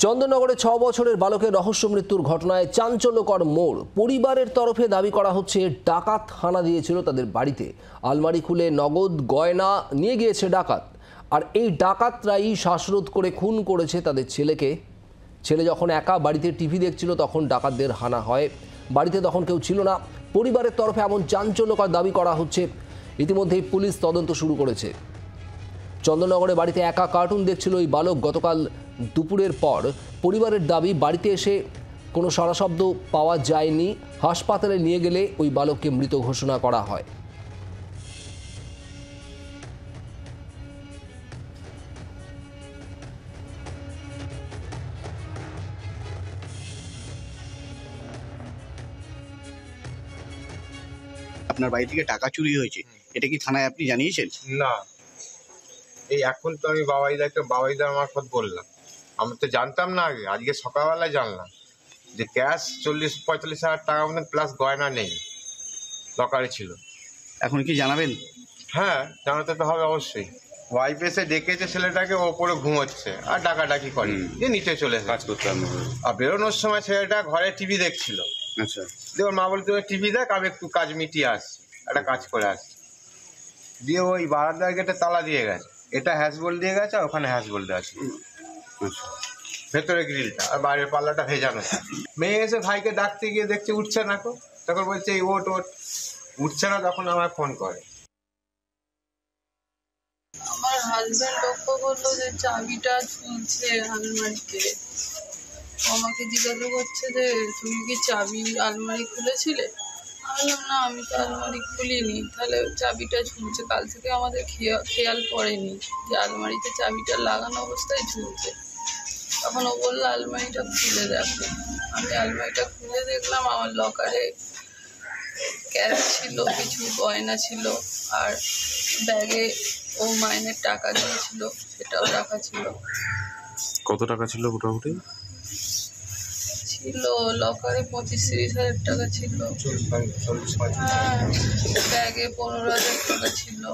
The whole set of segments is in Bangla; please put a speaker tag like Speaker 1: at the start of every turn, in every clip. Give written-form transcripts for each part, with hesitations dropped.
Speaker 1: চন্দননগরে 6 বছরের বালকের রহস্য মৃত্যুর ঘটনায় চাঞ্চল্যকর মোড়। পরিবারের তরফে দাবি করা হচ্ছে ডাকাত হানা দিয়েছিল তাদের বাড়িতে। আলমারি খুলে নগদ গয়না নিয়ে গিয়েছে ডাকাত, আর এই ডাকাতরাই শ্বাসরোধ করে খুন করেছে তাদের ছেলেকে। ছেলে যখন একা বাড়িতে টিভি দেখছিল তখন ডাকাতদের হানা হয়। বাড়িতে তখন কেউ ছিল না। পরিবারের তরফে এমন চাঞ্চল্যকর দাবি করা হচ্ছে। ইতিমধ্যেই পুলিশ তদন্ত শুরু করেছে। চন্দননগরে বাড়িতে একা কার্টুন দেখছিল ওই বালক। গতকাল দুপুরের পর পরিবারের দাবি, বাড়িতে এসে কোনো সাড়াশব্দ পাওয়া যায়নি। হাসপাতালে নিয়ে গেলে ওই বালককে মৃত ঘোষণা করা হয়।
Speaker 2: আপনার বাড়ি থেকে টাকা চুরি হয়েছে, এটা কি থানায় আপনি জানিয়েছেন?
Speaker 3: না, এই এখন তো আমি বাবাইদার মারফত বললাম। আমি তো জানতাম না আগে, আজকে সকালবেলায় জানলাম যে ক্যাশ 40-45 হাজার টাকা মতন প্লাস গয়না নেই, লকারে ছিল।
Speaker 2: এখন কি জানাবেন?
Speaker 3: হ্যাঁ, জানাতে তো হবে অবশ্যই। ওয়াইফ এসে ডেকেছে ছেলেটাকে, ওপরে ঘুমোচ্ছে আর ডাকাডাকি করে যে নিচে চলে কাজ করতাম। আর বেরোনোর সময় ছেলেটা ঘরে টিভি দেখছিল।
Speaker 2: আচ্ছা,
Speaker 3: দিয়ে ওর মা বলতে টিভি দেখ, আমি একটু কাজ মিটিয়ে আসছি, একটা কাজ করে আসছি। দিয়ে ওই বারান্দার গেটে তালা দিয়ে গেছে, এটা হ্যাশবোল্ড দিয়ে গেছে, আর ওখানে হ্যাশবোল্ড আছে। ভেতরে গ্রিলটা আর বাইরের পাল্লাটা ভেজানো। মেয়ে এসে ভাইকে ডাকতে গিয়ে দেখছে উঠছে না, তখন বলছে এই ওট উঠছে না, তখন আমায় ফোন করে।
Speaker 4: আমার হাজবেন্ড লক্ষ্য করলো যে চাবিটা ঝুলছে আলমারিতে। আমাকে জিজ্ঞাসা করছে যে তুমি কি চাবি আলমারি খুলেছিলে? বললাম না, আমি তো আলমারি খুলিনি। তাহলে চাবিটা ঝুলছে, কাল থেকে আমাদের খেয়াল পড়েনি যে আলমারিতে চাবিটা লাগানো অবস্থায় ঝুলছে। তখন ও বললো আলমারিটা খুলে দেখো। আমি আলমারিটা খুলে দেখলাম, আমার লকারে ক্যাশ ছিল, কিছু গয়না ছিল, আর ব্যাগে ও মাইনের টাকা দিয়েছিল সেটাও রাখা ছিল।
Speaker 5: কত টাকা ছিল মোটামুটি?
Speaker 4: ছিল লকারে 25-30 হাজার টাকা ছিল, ব্যাগে 15,000 টাকা ছিল।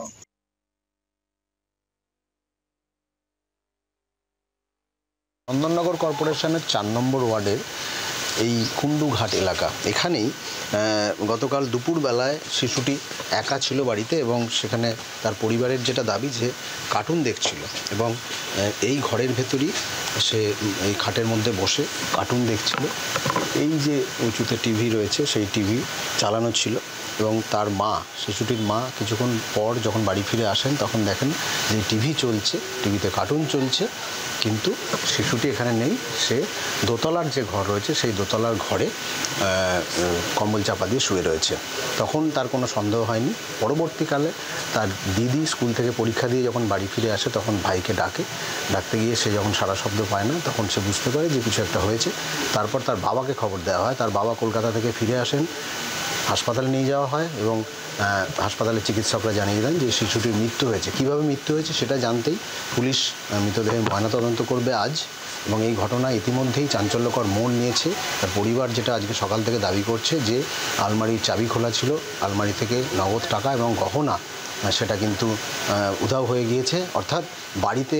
Speaker 6: চন্দননগর কর্পোরেশনের 4 নম্বর ওয়ার্ডের এই কুন্ডুঘাট এলাকা, এখানেই গতকাল দুপুরবেলায় শিশুটি একা ছিল বাড়িতে, এবং সেখানে তার পরিবারের যেটা দাবি যে কার্টুন দেখছিল, এবং এই ঘরের ভেতরই সে এই খাটের মধ্যে বসে কার্টুন দেখছিল। এই যে উঁচুতে টিভি রয়েছে সেই টিভি চালানো ছিল, এবং তার মা, শিশুটির মা কিছুক্ষণ পর যখন বাড়ি ফিরে আসেন তখন দেখেন যে টিভি চলছে, টিভিতে কার্টুন চলছে, কিন্তু শিশুটি এখানে নেই। সে দোতলার যে ঘর রয়েছে সেই দোতলার ঘরে কম্বল চাপা দিয়ে শুয়ে রয়েছে। তখন তার কোনো সন্দেহ হয়নি। পরবর্তীকালে তার দিদি স্কুল থেকে পরীক্ষা দিয়ে যখন বাড়ি ফিরে আসে তখন ভাইকে ডাকতে গিয়ে সে যখন সারা শব্দ পায় না, তখন সে বুঝতে পারে যে কিছু একটা হয়েছে। তারপর তার বাবাকে খবর দেওয়া হয়। তার বাবা কলকাতা থেকে ফিরে আসেন, হাসপাতালে নিয়ে যাওয়া হয়, এবং হাসপাতালের চিকিৎসকরা জানিয়ে দেন যে শিশুটির মৃত্যু হয়েছে। কীভাবে মৃত্যু হয়েছে সেটা জানতেই পুলিশ মৃতদেহের ময়নাতদন্ত করবে আজ, এবং এই ঘটনা ইতিমধ্যেই চাঞ্চল্যকর মোড় নিয়েছে। তার পরিবার যেটা আজকে সকাল থেকে দাবি করছে যে আলমারির চাবি খোলা ছিল, আলমারি থেকে নগদ টাকা এবং গহনা সেটা কিন্তু উধাও হয়ে গিয়েছে। অর্থাৎ বাড়িতে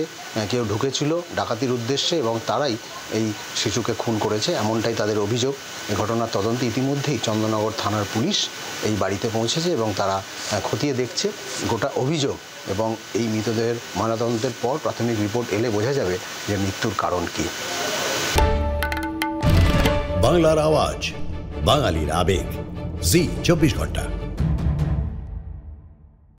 Speaker 6: কেউ ঢুকেছিল ডাকাতির উদ্দেশ্যে এবং তারাই এই শিশুকে খুন করেছে, এমনটাই তাদের অভিযোগ। এই ঘটনার তদন্তে ইতিমধ্যেই চন্দননগর থানার পুলিশ এই বাড়িতে পৌঁছেছে এবং তারা খতিয়ে দেখছে গোটা অভিযোগ, এবং এই মৃতদেহের ময়নাতদন্তের পর প্রাথমিক রিপোর্ট এলে বোঝা যাবে যে মৃত্যুর কারণ কী।
Speaker 7: বাংলার আওয়াজ, বাঙালির আবেগ, জি 24 ঘন্টা।